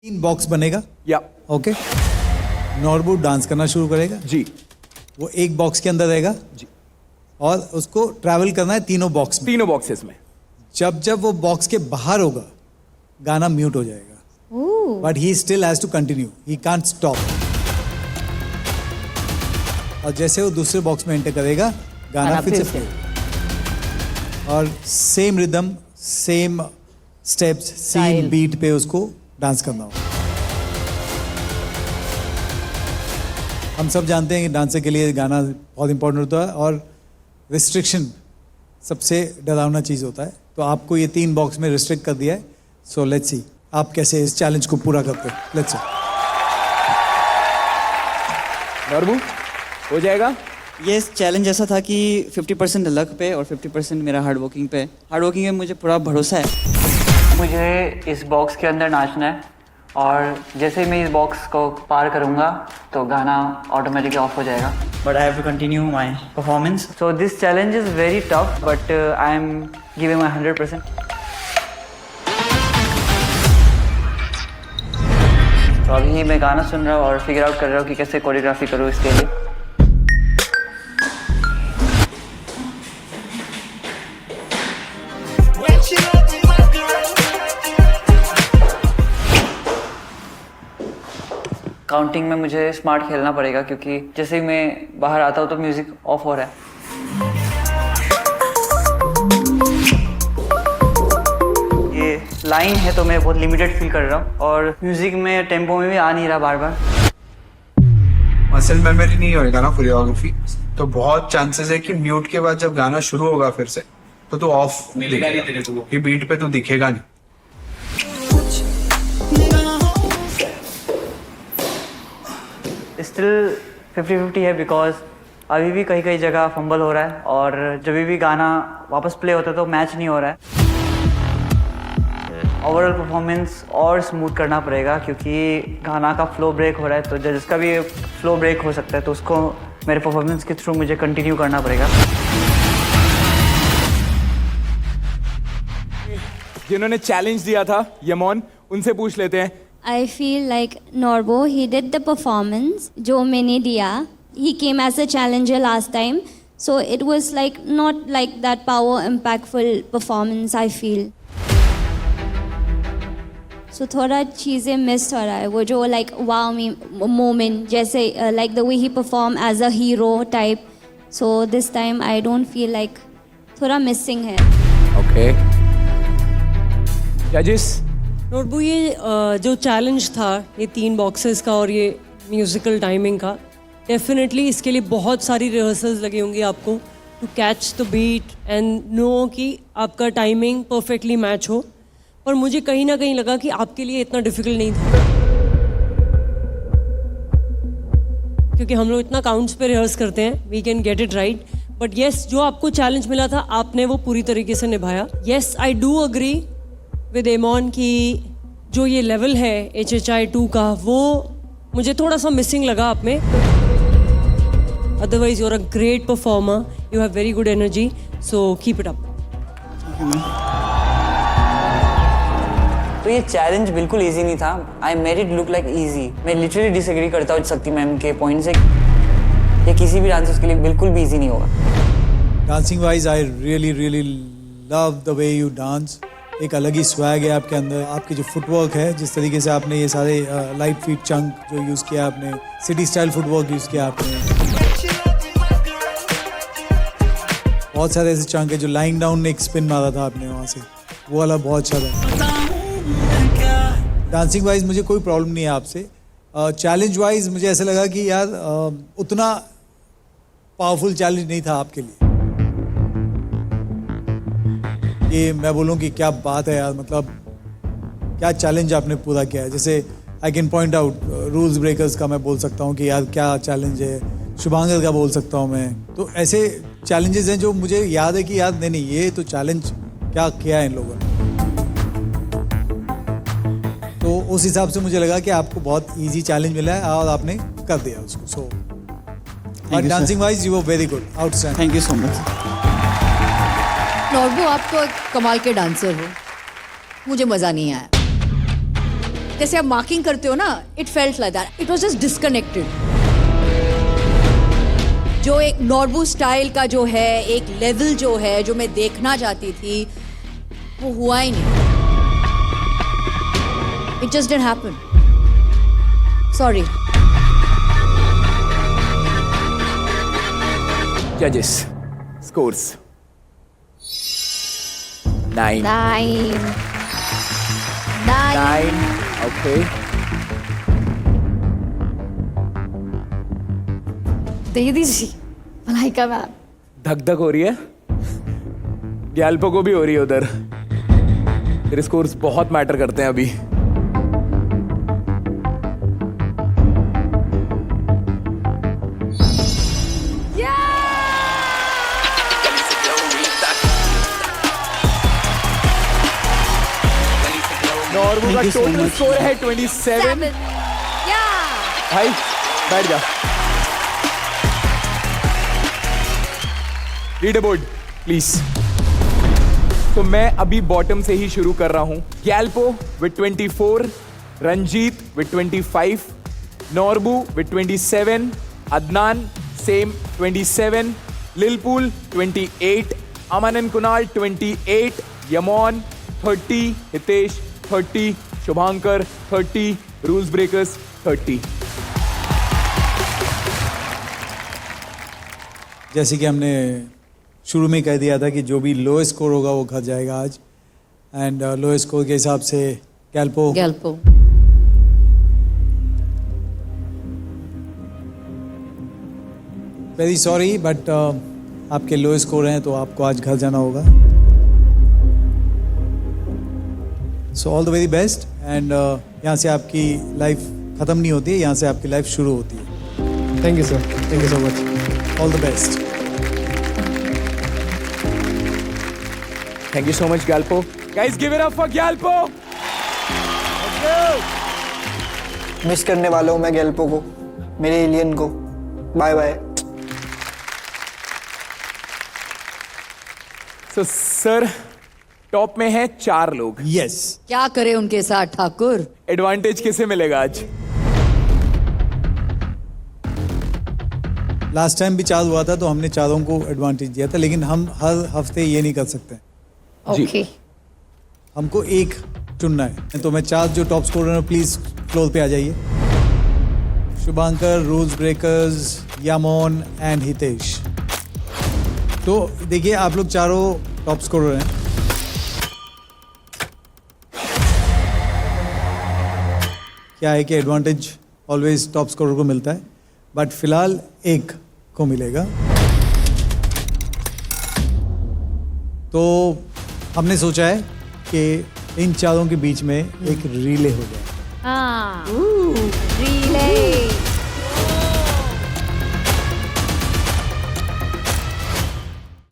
3 box बनेगा। या okay, Norbu dance करना शुरू करेगा। जी वो एक बॉक्स के अंदर रहेगा जी, और उसको ट्रैवल करना है तीनों बॉक्स में। तीनों बॉक्सेस में। जब जब वो बॉक्स के बाहर होगा गाना म्यूट हो जाएगा, but he still has to continue, he can't stop. और जैसे वो दूसरे बॉक्स में एंटर करेगा गाना फिर से play। और same rhythm, same steps, same beat पे उसको डांस करना होगा। हम सब जानते हैं कि डांसर के लिए गाना बहुत इंपॉर्टेंट होता है और रिस्ट्रिक्शन सबसे डरावना चीज़ होता है। तो आपको ये 3 बॉक्स में रिस्ट्रिक्ट कर दिया है। सो लेट्स सी आप कैसे इस चैलेंज को पूरा करते हैं। Let's see. नॉर्बू हो जाएगा। ये चैलेंज ऐसा था कि 50% लक पे और 50% मेरा हार्ड वर्किंग पे। हार्ड वर्किंग में मुझे पूरा भरोसा है। मुझे इस बॉक्स के अंदर नाचना है और जैसे ही मैं इस बॉक्स को पार करूंगा तो गाना ऑटोमेटिकली ऑफ हो जाएगा। But I have to continue my performance. So this challenge is very tough but I am giving my 100%। तो अभी मैं गाना सुन रहा हूँ और फिगर आउट कर रहा हूँ कि कैसे कोरियोग्राफी करूँ इसके लिए। काउंटिंग में मुझे स्मार्ट खेलना पड़ेगा क्योंकि जैसे ही मैं बाहर आता हूँ तो म्यूजिक ऑफ हो रहा है। ये लाइन है तो मैं बहुत लिमिटेड फील कर रहा हूँ और म्यूजिक में टेम्पो में भी आ नहीं रहा बार बार। मसल मेमोरी नहीं होएगा ना कोरियोग्राफी, तो बहुत चांसेस है कि म्यूट के बाद जब गाना शुरू होगा फिर से तो तू ऑफ मिलेगा नहीं तेरे को, ये बीट पे तू दिखेगा नहीं। स्टिल 50-50 है बिकॉज अभी भी कहीं कहीं जगह फंबल हो रहा है और जब भी गाना वापस प्ले होता है तो मैच नहीं हो रहा है। ओवरऑल परफॉर्मेंस और स्मूथ करना पड़ेगा क्योंकि गाना का फ्लो ब्रेक हो रहा है, तो जजेस का भी फ्लो ब्रेक हो सकता है, तो उसको मेरे परफॉर्मेंस के थ्रू मुझे कंटिन्यू करना पड़ेगा। जिन्होंने चैलेंज दिया था यमोन, उनसे पूछ लेते हैं। I feel like Norbo, he did the performance जो मैंने दिया. He came as a challenger last time, so it was like not like that power impactful performance I feel. So थोड़ा चीज़ें miss हो रहा है, वो जो like wow me moment जैसे like the way he performed as a hero type. So this time I don't feel like थोड़ा missing है. ओके जजेस। नोटबू, ये जो चैलेंज था ये 3 बॉक्सेस का और ये म्यूज़िकल टाइमिंग का, डेफिनेटली इसके लिए बहुत सारी रिहर्सल्स लगी होंगी आपको to catch the beat and know कि आपका टाइमिंग परफेक्टली मैच हो। पर मुझे कहीं ना कहीं लगा कि आपके लिए इतना डिफ़िकल्ट नहीं था क्योंकि हम लोग इतना काउंट्स पे रिहर्स करते हैं, we can get it right. But yes, जो आपको चैलेंज मिला था आपने वो पूरी तरीके से निभाया। Yes, I do agree with Emon कि जो ये लेवल है HHI 2 का वो मुझे थोड़ा सा मिसिंग लगा आप में। Otherwise you are a great performer, you have very good energy, so keep it up. तो ये चैलेंज बिल्कुल इजी नहीं था। I made it look like easy. मैं लिटरली डिसएग्री करता हूँ शक्ति मैम के पॉइंट से। ये किसी भी डांसर्स के लिए बिल्कुल भी इजी नहीं होगा। Dancing wise I really love the way you dance. एक अलग ही स्वैग है आपके अंदर। आपकी जो फुटवर्क है, जिस तरीके से आपने ये सारे लाइट फीट चंक जो यूज़ किया आपने, सिटी स्टाइल फुटवर्क यूज़ किया आपने, बहुत सारे ऐसे चंक है जो लाइंग डाउन ने एक स्पिन मारा था आपने वहाँ से, वो वाला बहुत अच्छा था। डांसिंग वाइज मुझे कोई प्रॉब्लम नहीं है आपसे। चैलेंज वाइज मुझे ऐसा लगा कि यार उतना पावरफुल चैलेंज नहीं था आपके लिए। ये मैं बोलूँ कि क्या बात है यार, मतलब क्या चैलेंज आपने पूरा किया है। जैसे I can point out rules breakers का मैं बोल सकता हूँ कि यार क्या चैलेंज है, शुभांकर का बोल सकता हूँ मैं। तो ऐसे चैलेंजेस हैं जो मुझे याद है कि यार नहीं ये तो चैलेंज क्या किया है इन लोगों ने। तो उस हिसाब से मुझे लगा कि आपको बहुत ईजी चैलेंज मिला है और आपने कर दिया उसको। So dancing wise you were very good, outstanding. Thank you so much. Norbu, आप तो एक कमाल के डांसर हो, मुझे मज़ा नहीं आया। जैसे आप मार्किंग करते हो ना, it felt like that, it was just disconnected. जो एक नॉर्बू स्टाइल का जो है एक लेवल जो है जो मैं देखना चाहती थी वो हुआ ही नहीं। It just didn't happen, sorry. Judges, scores. 9. 9. Okay. दे दीजिए मलाइका मैम। धक धक हो रही है, गैल्पो को भी हो रही है उधर। तेरे स्कोर्स बहुत मैटर करते हैं अभी। नॉर्मू का टोटल स्कोर है 27। भाई बैठ जा। Read board please. तो मैं अभी बॉटम से ही शुरू कर रहा हूं। Galpo with 24, Ranjeet with 25, Norbu with 27, Adnan same 27, लिलपुल 28, Aman and Kunal 28, Yamon 30, Hitesh 30, Shubhankar 30, rules breakers 30। जैसे कि हमने शुरू में कह दिया था कि जो भी लोएस्ट स्कोर होगा वो घर जाएगा आज, एंड लोएस्ट स्कोर के हिसाब से गैल्पो वेरी सॉरी बट आपके लोएस्ट स्कोर हैं तो आपको आज घर जाना होगा। So all the very best, and यहाँ से आपकी लाइफ ख़त्म नहीं होती है, यहाँ से आपकी लाइफ शुरू होती है। Thank you sir, thank you so much. All the best. Thank you so much, Galpo. Guys, give it up for Galpo. मिस करने वाला हूँ मैं गैल्पो को, मेरे एलियन को। Bye bye. So, sir top में है 4 लोग। यस। क्या करे उनके साथ ठाकुर? एडवांटेज किसे मिलेगा आज? लास्ट टाइम भी 4 हुआ था तो हमने चारों को एडवांटेज दिया था, लेकिन हम हर हफ्ते ये नहीं कर सकते। ओके। हमको एक चुनना है, तो मैं 4 जो टॉप स्कोरर हैं प्लीज फ्लोर पे आ जाइए। Shubhankar, rules breakers, Yamon and Hitesh. तो देखिए आप लोग चारों टॉप स्कोरर हैं। क्या है कि एडवांटेज ऑलवेज टॉप स्कोरर को मिलता है, बट फिलहाल एक को मिलेगा। तो हमने सोचा है कि इन चारों के बीच में एक रिले हो जाए। रिले